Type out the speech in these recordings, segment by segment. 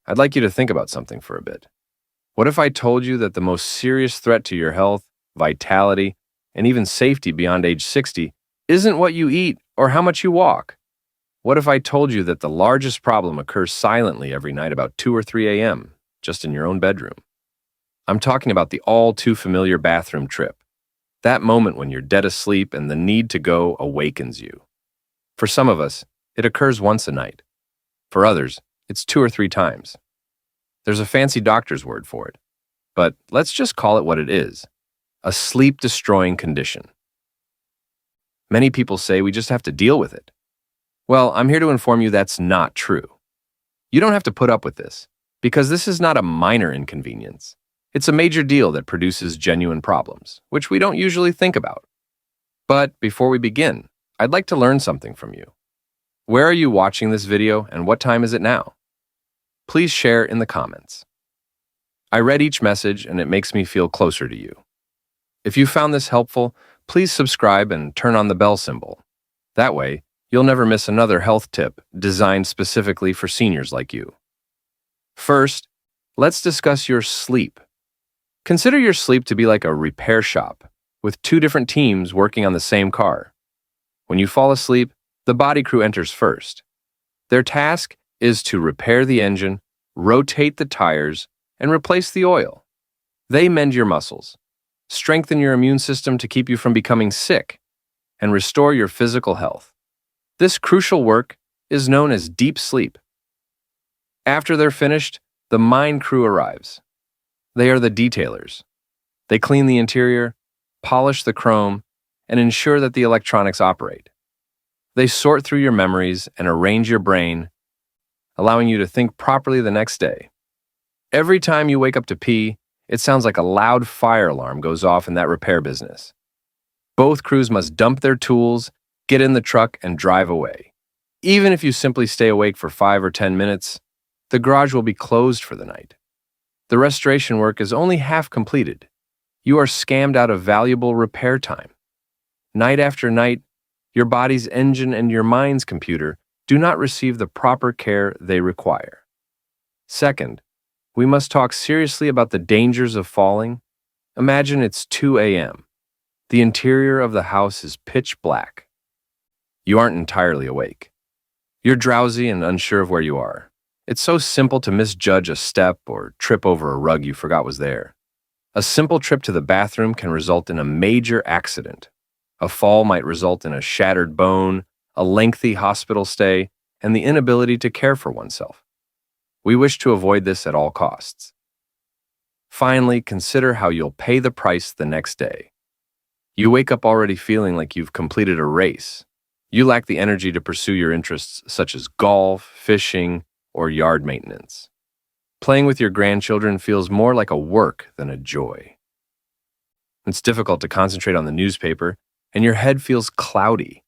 I'd like you to think about something for a bit. What if I told you that the most serious threat to your health, vitality, and even safety beyond age 60 isn't what you eat or how much you walk? What if I told you that the largest problem occurs silently every night about 2 or 3 a.m., just in your own bedroom? I'm talking about the all too familiar bathroom trip, that moment when you're dead asleep and the need to go awakens you. For some of us, it occurs once a night. For others, it's 2 or 3 times. There's a fancy doctor's word for it, but let's just call it what it is: a sleep-destroying condition. Many people say we just have to deal with it. Well, I'm here to inform you that's not true. You don't have to put up with this, because this is not a minor inconvenience. It's a major deal that produces genuine problems, which we don't usually think about. But before we begin, I'd like to learn something from you. Where are you watching this video and what time is it now? Please share in the comments. I read each message and it makes me feel closer to you. If you found this helpful, please subscribe and turn on the bell symbol. That way, you'll never miss another health tip designed specifically for seniors like you. First, let's discuss your sleep. Consider your sleep to be like a repair shop with 2 different teams working on the same car. When you fall asleep, the body crew enters first. Their task is to repair the engine, rotate the tires, and replace the oil. They mend your muscles, strengthen your immune system to keep you from becoming sick, and restore your physical health. This crucial work is known as deep sleep. After they're finished, the mind crew arrives. They are the detailers. They clean the interior, polish the chrome, and ensure that the electronics operate. They sort through your memories and arrange your brain, allowing you to think properly the next day. Every time you wake up to pee, it sounds like a loud fire alarm goes off in that repair business. Both crews must dump their tools, get in the truck, and drive away. Even if you simply stay awake for 5 or 10 minutes, the garage will be closed for the night. The restoration work is only half completed. You are scammed out of valuable repair time. Night after night, your body's engine and your mind's computer do not receive the proper care they require. Second, we must talk seriously about the dangers of falling. Imagine it's 2 a.m. The interior of the house is pitch black. You aren't entirely awake. You're drowsy and unsure of where you are. It's so simple to misjudge a step or trip over a rug you forgot was there. A simple trip to the bathroom can result in a major accident. A fall might result in a shattered bone, a lengthy hospital stay, and the inability to care for oneself. We wish to avoid this at all costs. Finally, consider how you'll pay the price the next day. You wake up already feeling like you've completed a race. You lack the energy to pursue your interests such as golf, fishing, or yard maintenance. Playing with your grandchildren feels more like a work than a joy. It's difficult to concentrate on the newspaper, and your head feels cloudy.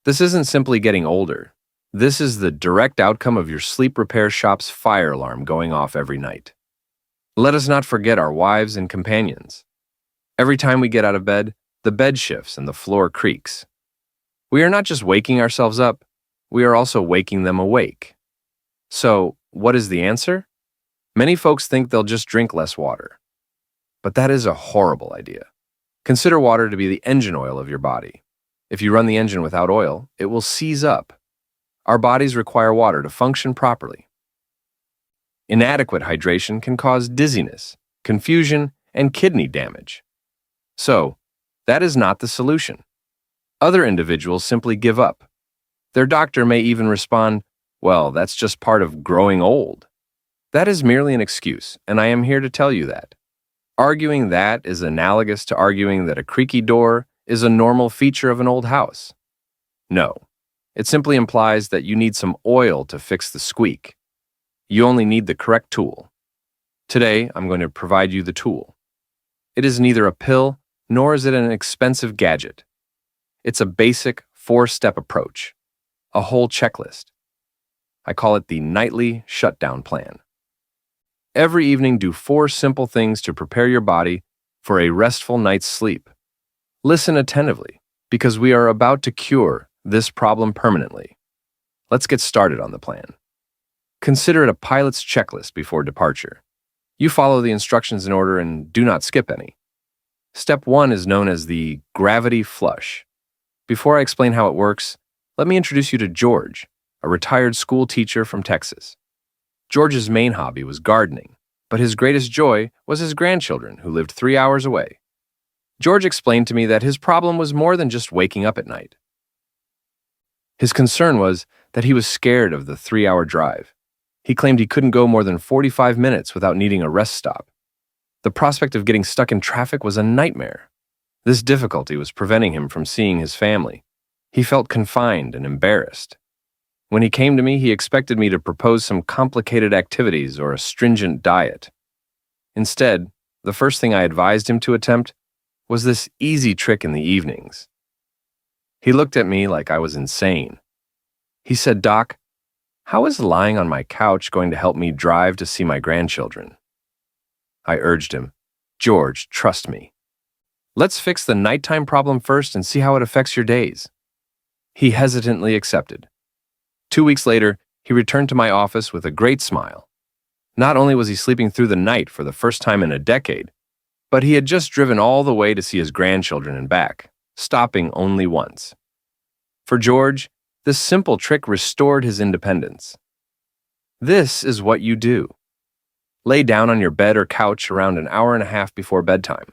This isn't simply getting older. This is the direct outcome of your sleep repair shop's fire alarm going off every night. Let us not forget our wives and companions. Every time we get out of bed, the bed shifts and the floor creaks. We are not just waking ourselves up, we are also waking them awake. So, what is the answer? Many folks think they'll just drink less water. But that is a horrible idea. Consider water to be the engine oil of your body. If you run the engine without oil, it will seize up. Our bodies require water to function properly. Inadequate hydration can cause dizziness, confusion, and kidney damage. So, that is not the solution. Other individuals simply give up. Their doctor may even respond, "Well, that's just part of growing old." That is merely an excuse, and I am here to tell you that. Arguing that is analogous to arguing that a creaky door is a normal feature of an old house. No, it simply implies that you need some oil to fix the squeak. You only need the correct tool. Today, I'm going to provide you the tool. It is neither a pill, nor is it an expensive gadget. It's a basic 4-step approach, a whole checklist. I call it the nightly shutdown plan. Every evening, do 4 simple things to prepare your body for a restful night's sleep. Listen attentively, because we are about to cure this problem permanently. Let's get started on the plan. Consider it a pilot's checklist before departure. You follow the instructions in order and do not skip any. Step 1 is known as the gravity flush. Before I explain how it works, let me introduce you to George, a retired school teacher from Texas. George's main hobby was gardening, but his greatest joy was his grandchildren who lived 3 hours away. George explained to me that his problem was more than just waking up at night. His concern was that he was scared of the 3-hour drive. He claimed he couldn't go more than 45 minutes without needing a rest stop. The prospect of getting stuck in traffic was a nightmare. This difficulty was preventing him from seeing his family. He felt confined and embarrassed. When he came to me, he expected me to propose some complicated activities or a stringent diet. Instead, the first thing I advised him to attempt was this easy trick in the evenings. He looked at me like I was insane. He said, "Doc, how is lying on my couch going to help me drive to see my grandchildren?" I urged him, "George, trust me. Let's fix the nighttime problem first and see how it affects your days." He hesitantly accepted. 2 weeks later, he returned to my office with a great smile. Not only was he sleeping through the night for the first time in a decade, but he had just driven all the way to see his grandchildren and back, stopping only once. For George, this simple trick restored his independence. This is what you do. Lay down on your bed or couch around an hour and a half before bedtime.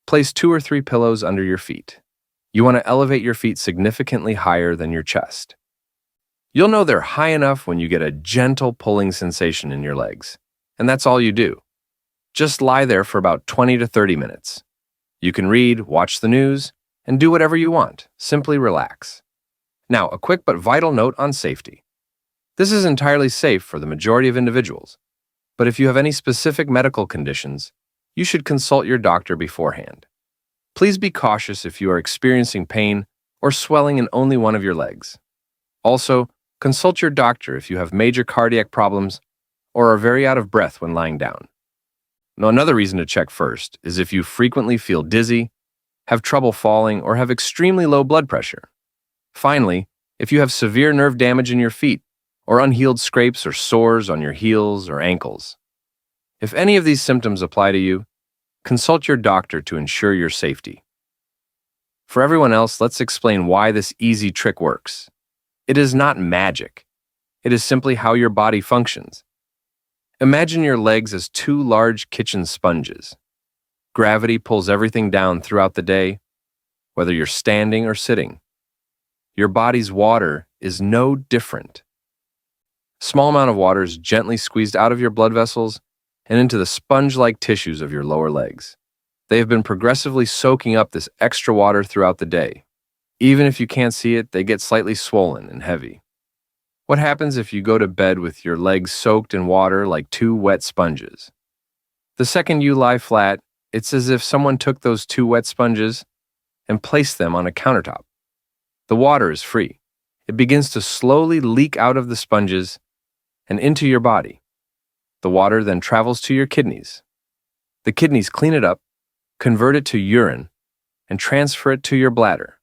Place 2 or 3 pillows under your feet. You want to elevate your feet significantly higher than your chest. You'll know they're high enough when you get a gentle pulling sensation in your legs, and that's all you do. Just lie there for about 20 to 30 minutes. You can read, watch the news, and do whatever you want. Simply relax. Now, a quick but vital note on safety. This is entirely safe for the majority of individuals, but if you have any specific medical conditions, you should consult your doctor beforehand. Please be cautious if you are experiencing pain or swelling in only one of your legs. Also, consult your doctor if you have major cardiac problems or are very out of breath when lying down. Now, another reason to check first is if you frequently feel dizzy, have trouble falling, or have extremely low blood pressure. Finally, if you have severe nerve damage in your feet or unhealed scrapes or sores on your heels or ankles. If any of these symptoms apply to you, consult your doctor to ensure your safety. For everyone else, let's explain why this easy trick works. It is not magic. It is simply how your body functions. Imagine your legs as 2 large kitchen sponges. Gravity pulls everything down throughout the day, whether you're standing or sitting. Your body's water is no different. Small amount of water is gently squeezed out of your blood vessels and into the sponge-like tissues of your lower legs. They have been progressively soaking up this extra water throughout the day. Even if you can't see it, they get slightly swollen and heavy. What happens if you go to bed with your legs soaked in water like 2 wet sponges? The second you lie flat, it's as if someone took those 2 wet sponges and placed them on a countertop. The water is free. It begins to slowly leak out of the sponges and into your body. The water then travels to your kidneys. The kidneys clean it up, convert it to urine, and transfer it to your bladder.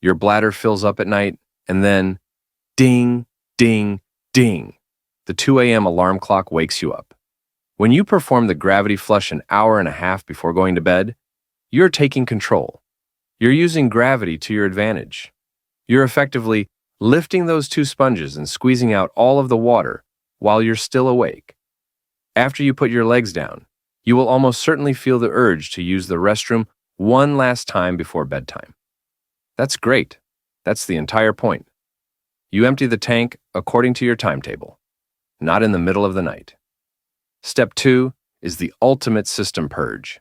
Your bladder fills up at night, and then, ding, ding, ding, the 2 a.m. alarm clock wakes you up. When you perform the gravity flush an hour and a half before going to bed, you're taking control. You're using gravity to your advantage. You're effectively lifting those 2 sponges and squeezing out all of the water while you're still awake. After you put your legs down, you will almost certainly feel the urge to use the restroom one last time before bedtime. That's great. That's the entire point. You empty the tank according to your timetable, not in the middle of the night. Step 2 is the ultimate system purge.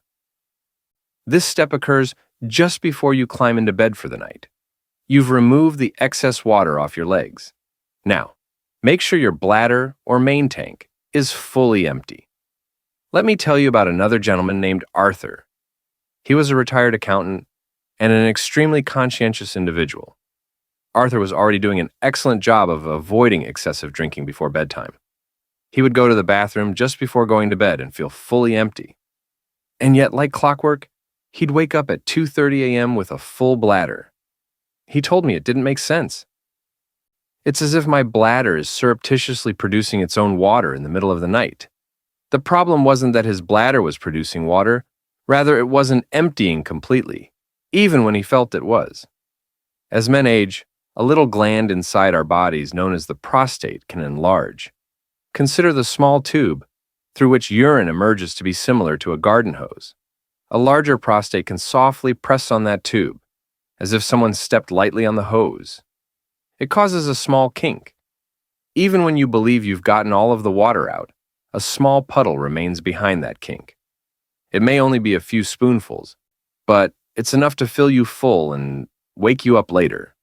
This step occurs just before you climb into bed for the night. You've removed the excess water off your legs. Now, make sure your bladder or main tank is fully empty. Let me tell you about another gentleman named Arthur. He was a retired accountant and an extremely conscientious individual. Arthur was already doing an excellent job of avoiding excessive drinking before bedtime. He would go to the bathroom just before going to bed and feel fully empty. And yet, like clockwork, he'd wake up at 2:30 a.m. with a full bladder. He told me it didn't make sense. It's as if my bladder is surreptitiously producing its own water in the middle of the night. The problem wasn't that his bladder was producing water, rather it wasn't emptying completely, even when he felt it was. As men age, a little gland inside our bodies known as the prostate can enlarge. Consider the small tube through which urine emerges to be similar to a garden hose. A larger prostate can softly press on that tube, as if someone stepped lightly on the hose. It causes a small kink. Even when you believe you've gotten all of the water out, a small puddle remains behind that kink. It may only be a few spoonfuls, but it's enough to fill you full and wake you up later.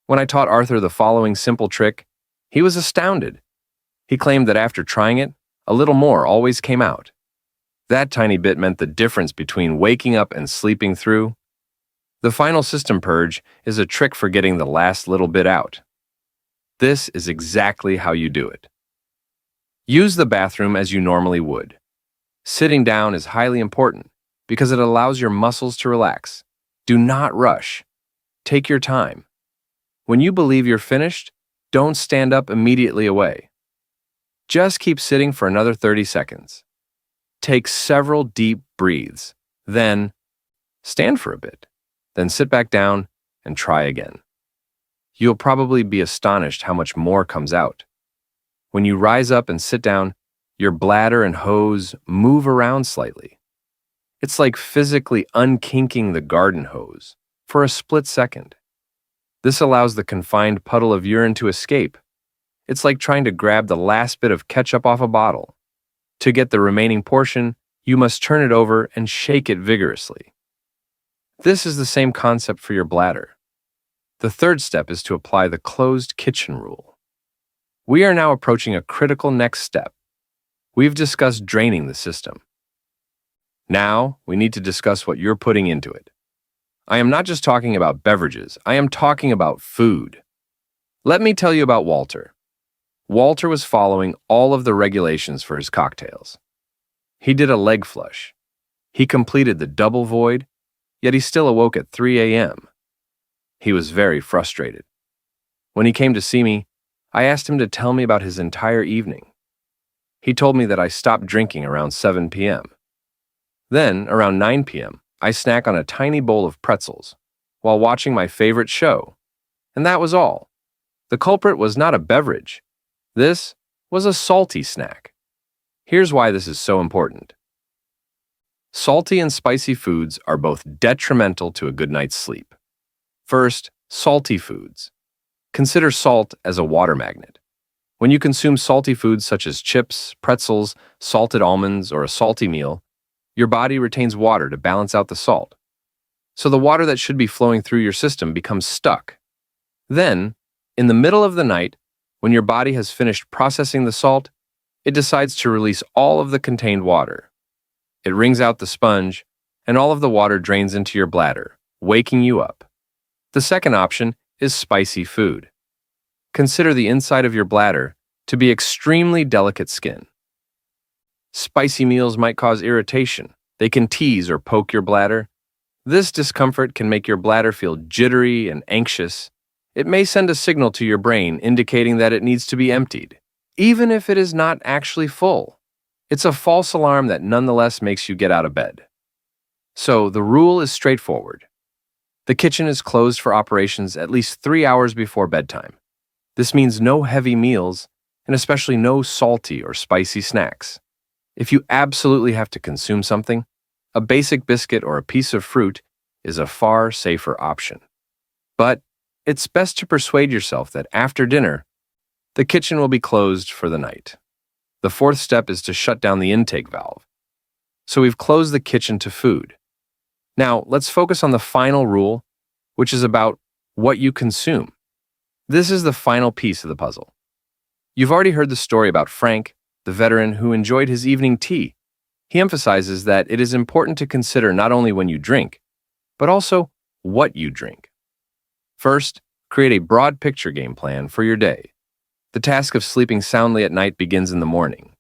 When I taught Arthur the following simple trick, he was astounded. He claimed that after trying it, a little more always came out. That tiny bit meant the difference between waking up and sleeping through. The final system purge is a trick for getting the last little bit out. This is exactly how you do it. Use the bathroom as you normally would. Sitting down is highly important because it allows your muscles to relax. Do not rush. Take your time. When you believe you're finished, don't stand up immediately away. Just keep sitting for another 30 seconds. Take several deep breaths. Then stand for a bit. Then sit back down and try again. You'll probably be astonished how much more comes out. When you rise up and sit down, your bladder and hose move around slightly. It's like physically unkinking the garden hose for a split second. This allows the confined puddle of urine to escape. It's like trying to grab the last bit of ketchup off a bottle. To get the remaining portion, you must turn it over and shake it vigorously. This is the same concept for your bladder. The third step is to apply the closed kitchen rule. We are now approaching a critical next step. We've discussed draining the system. Now, we need to discuss what you're putting into it. I am not just talking about beverages, I am talking about food. Let me tell you about Walter. Walter was following all of the regulations for his cocktails. He did a leg flush. He completed the double void, yet he still awoke at 3 a.m. He was very frustrated. When he came to see me, I asked him to tell me about his entire evening. He told me that I stopped drinking around 7 p.m. Then, around 9 p.m., I snack on a tiny bowl of pretzels while watching my favorite show. And that was all. The culprit was not a beverage. This was a salty snack. Here's why this is so important. Salty and spicy foods are both detrimental to a good night's sleep. First, salty foods. Consider salt as a water magnet. When you consume salty foods such as chips, pretzels, salted almonds, or a salty meal, your body retains water to balance out the salt. So the water that should be flowing through your system becomes stuck. Then, in the middle of the night, when your body has finished processing the salt, it decides to release all of the contained water. It wrings out the sponge, and all of the water drains into your bladder, waking you up. The second option is spicy food. Consider the inside of your bladder to be extremely delicate skin. Spicy meals might cause irritation. They can tease or poke your bladder. This discomfort can make your bladder feel jittery and anxious. It may send a signal to your brain indicating that it needs to be emptied, even if it is not actually full. It's a false alarm that nonetheless makes you get out of bed. So the rule is straightforward. The kitchen is closed for operations at least 3 hours before bedtime. This means no heavy meals, and especially no salty or spicy snacks. If you absolutely have to consume something, a basic biscuit or a piece of fruit is a far safer option. But it's best to persuade yourself that after dinner, the kitchen will be closed for the night. The fourth step is to shut down the intake valve. So we've closed the kitchen to food. Now, let's focus on the final rule, which is about what you consume. This is the final piece of the puzzle. You've already heard the story about Frank, the veteran who enjoyed his evening tea. He emphasizes that it is important to consider not only when you drink, but also what you drink. First, create a broad picture game plan for your day. The task of sleeping soundly at night begins in the morning.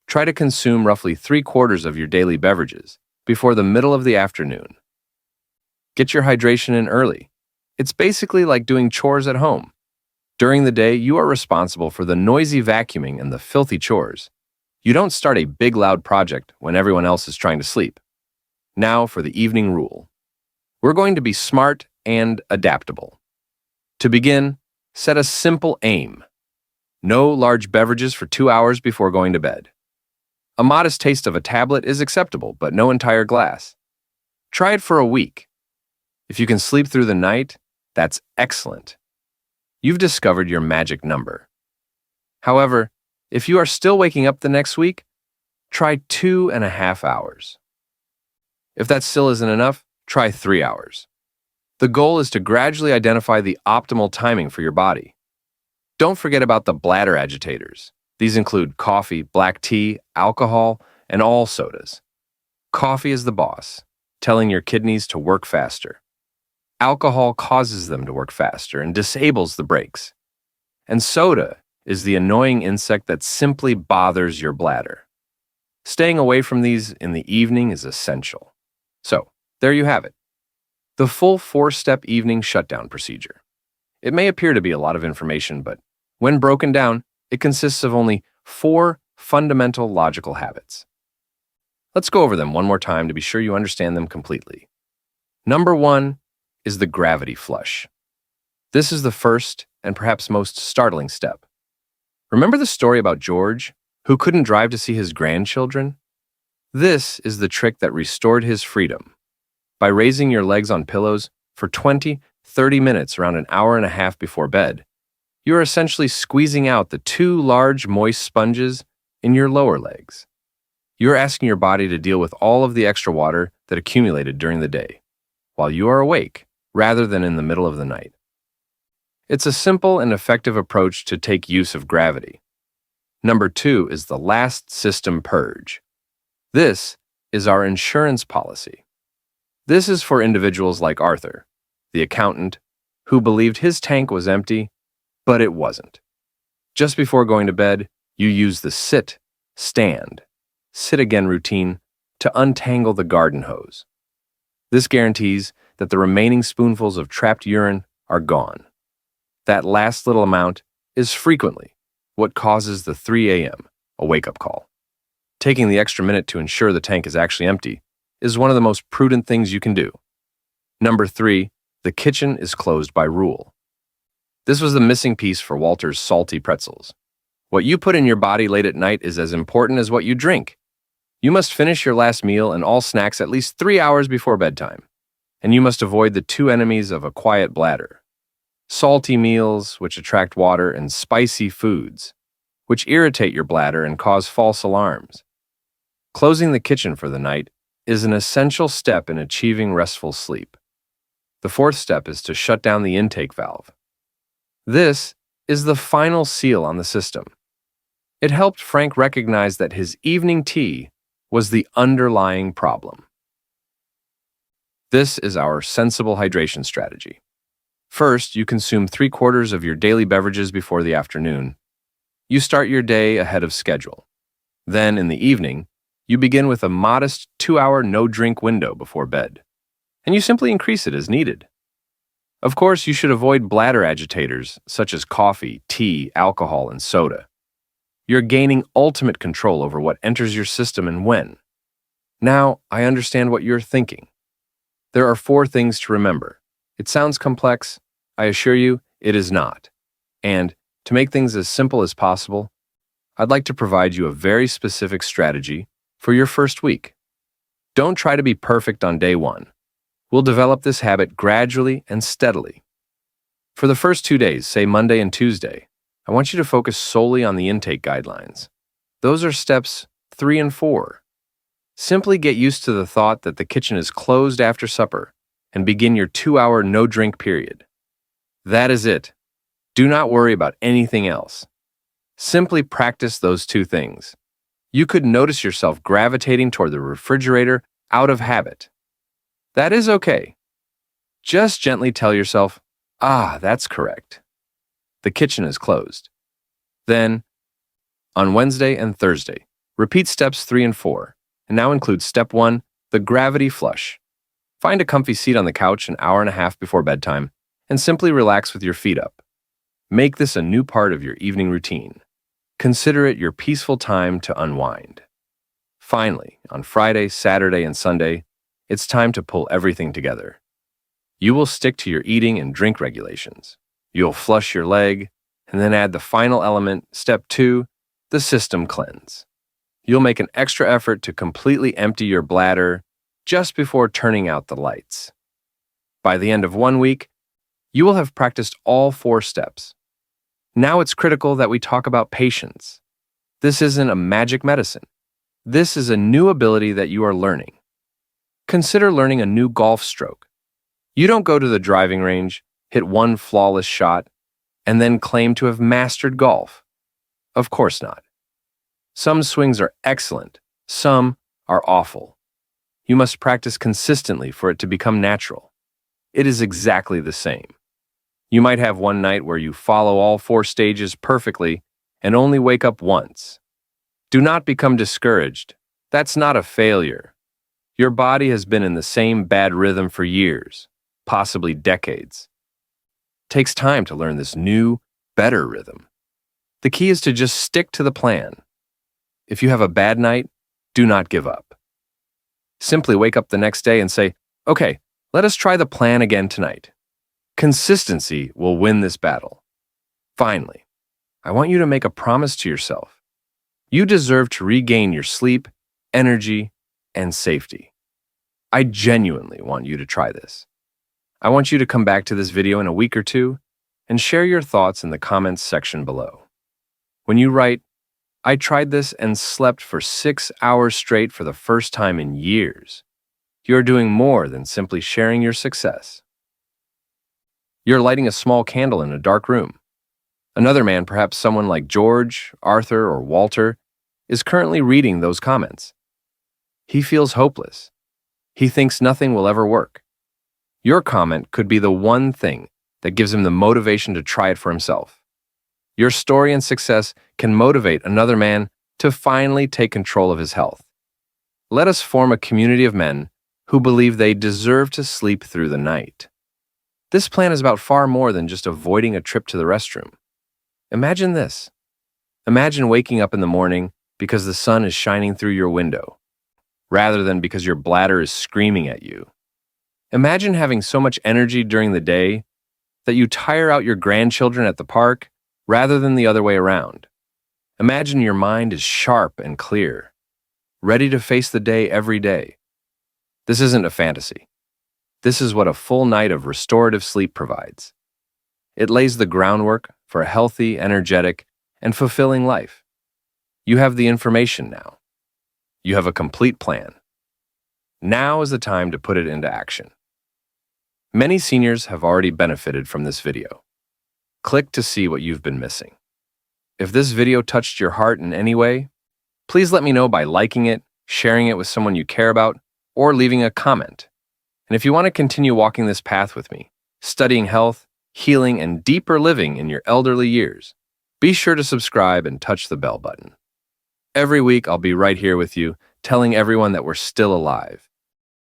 Try to consume roughly 3/4 of your daily beverages before the middle of the afternoon. Get your hydration in early. It's basically like doing chores at home. During the day, you are responsible for the noisy vacuuming and the filthy chores. You don't start a big loud project when everyone else is trying to sleep. Now for the evening rule. We're going to be smart and adaptable. To begin, set a simple aim. No large beverages for 2 hours before going to bed. A modest taste of a tablet is acceptable, but no entire glass. Try it for a week. If you can sleep through the night, that's excellent. You've discovered your magic number. However, if you are still waking up the next week, try 2.5 hours. If that still isn't enough, try 3 hours. The goal is to gradually identify the optimal timing for your body. Don't forget about the bladder agitators. These include coffee, black tea, alcohol, and all sodas. Coffee is the boss, telling your kidneys to work faster. Alcohol causes them to work faster and disables the brakes. And soda is the annoying insect that simply bothers your bladder. Staying away from these in the evening is essential. So, there you have it. The full 4-step evening shutdown procedure. It may appear to be a lot of information, but when broken down, it consists of only 4 fundamental logical habits. Let's go over them one more time to be sure you understand them completely. Number 1 is the gravity flush. This is the first and perhaps most startling step. Remember the story about George, who couldn't drive to see his grandchildren? This is the trick that restored his freedom. By raising your legs on pillows for 20-30 minutes around an hour and a half before bed, you are essentially squeezing out the 2 large moist sponges in your lower legs. You are asking your body to deal with all of the extra water that accumulated during the day, while you are awake, rather than in the middle of the night. It's a simple and effective approach to take use of gravity. Number 2 is the last system purge. This is our insurance policy. This is for individuals like Arthur, the accountant, who believed his tank was empty, but it wasn't. Just before going to bed, you use the sit, stand, sit again routine to untangle the garden hose. This guarantees that the remaining spoonfuls of trapped urine are gone. That last little amount is frequently what causes the 3 a.m., a wake-up call. Taking the extra minute to ensure the tank is actually empty is one of the most prudent things you can do. Number 3, the kitchen is closed by rule. This was the missing piece for Walter's salty pretzels. What you put in your body late at night is as important as what you drink. You must finish your last meal and all snacks at least 3 hours before bedtime. And you must avoid the 2 enemies of a quiet bladder: salty meals, which attract water, and spicy foods, which irritate your bladder and cause false alarms. Closing the kitchen for the night is an essential step in achieving restful sleep. The 4th step is to shut down the intake valve. This is the final seal on the system. It helped Frank recognize that his evening tea was the underlying problem. This is our sensible hydration strategy. First, you consume 3/4 of your daily beverages before the afternoon. You start your day ahead of schedule. Then, in the evening, you begin with a modest 2-hour no-drink window before bed, and you simply increase it as needed. Of course, you should avoid bladder agitators such as coffee, tea, alcohol, and soda. You're gaining ultimate control over what enters your system and when. Now, I understand what you're thinking. There are 4 things to remember. It sounds complex. I assure you, it is not. And, to make things as simple as possible, I'd like to provide you a very specific strategy for your first week. Don't try to be perfect on day 1. We'll develop this habit gradually and steadily. For the first 2 days, say Monday and Tuesday, I want you to focus solely on the intake guidelines. Those are steps 3 and 4. Simply get used to the thought that the kitchen is closed after supper and begin your 2-hour no-drink period. That is it. Do not worry about anything else. Simply practice those 2 things. You could notice yourself gravitating toward the refrigerator out of habit. That is okay. Just gently tell yourself, that's correct. The kitchen is closed. Then, on Wednesday and Thursday, repeat steps 3 and 4, and now include step 1, the gravity flush. Find a comfy seat on the couch an hour and a half before bedtime, and simply relax with your feet up. Make this a new part of your evening routine. Consider it your peaceful time to unwind. Finally, on Friday, Saturday, and Sunday, it's time to pull everything together. You will stick to your eating and drink regulations. You'll flush your leg, and then add the final element, step 2, the system cleanse. You'll make an extra effort to completely empty your bladder just before turning out the lights. By the end of 1 week, you will have practiced all 4 steps. Now it's critical that we talk about patience. This isn't a magic medicine. This is a new ability that you are learning. Consider learning a new golf stroke. You don't go to the driving range, hit one flawless shot, and then claim to have mastered golf. Of course not. Some swings are excellent, some are awful. You must practice consistently for it to become natural. It is exactly the same. You might have one night where you follow all 4 stages perfectly and only wake up once. Do not become discouraged. That's not a failure. Your body has been in the same bad rhythm for years, possibly decades. It takes time to learn this new, better rhythm. The key is to just stick to the plan. If you have a bad night, do not give up. Simply wake up the next day and say, okay, let us try the plan again tonight. Consistency will win this battle. Finally, I want you to make a promise to yourself. You deserve to regain your sleep, energy, and safety. I genuinely want you to try this. I want you to come back to this video in a week or 2 and share your thoughts in the comments section below. When you write, I tried this and slept for 6 hours straight for the first time in years, you're doing more than simply sharing your success. You're lighting a small candle in a dark room. Another man, perhaps someone like George, Arthur, or Walter, is currently reading those comments. He feels hopeless. He thinks nothing will ever work. Your comment could be the one thing that gives him the motivation to try it for himself. Your story and success can motivate another man to finally take control of his health. Let us form a community of men who believe they deserve to sleep through the night. This plan is about far more than just avoiding a trip to the restroom. Imagine this. Imagine waking up in the morning because the sun is shining through your window, rather than because your bladder is screaming at you. Imagine having so much energy during the day that you tire out your grandchildren at the park rather than the other way around. Imagine your mind is sharp and clear, ready to face the day every day. This isn't a fantasy. This is what a full night of restorative sleep provides. It lays the groundwork for a healthy, energetic, and fulfilling life. You have the information now. You have a complete plan. Now is the time to put it into action. Many seniors have already benefited from this video. Click to see what you've been missing. If this video touched your heart in any way, please let me know by liking it, sharing it with someone you care about, or leaving a comment. And if you want to continue walking this path with me, studying health, healing, and deeper living in your elderly years, be sure to subscribe and touch the bell button. Every week, I'll be right here with you, telling everyone that we're still alive,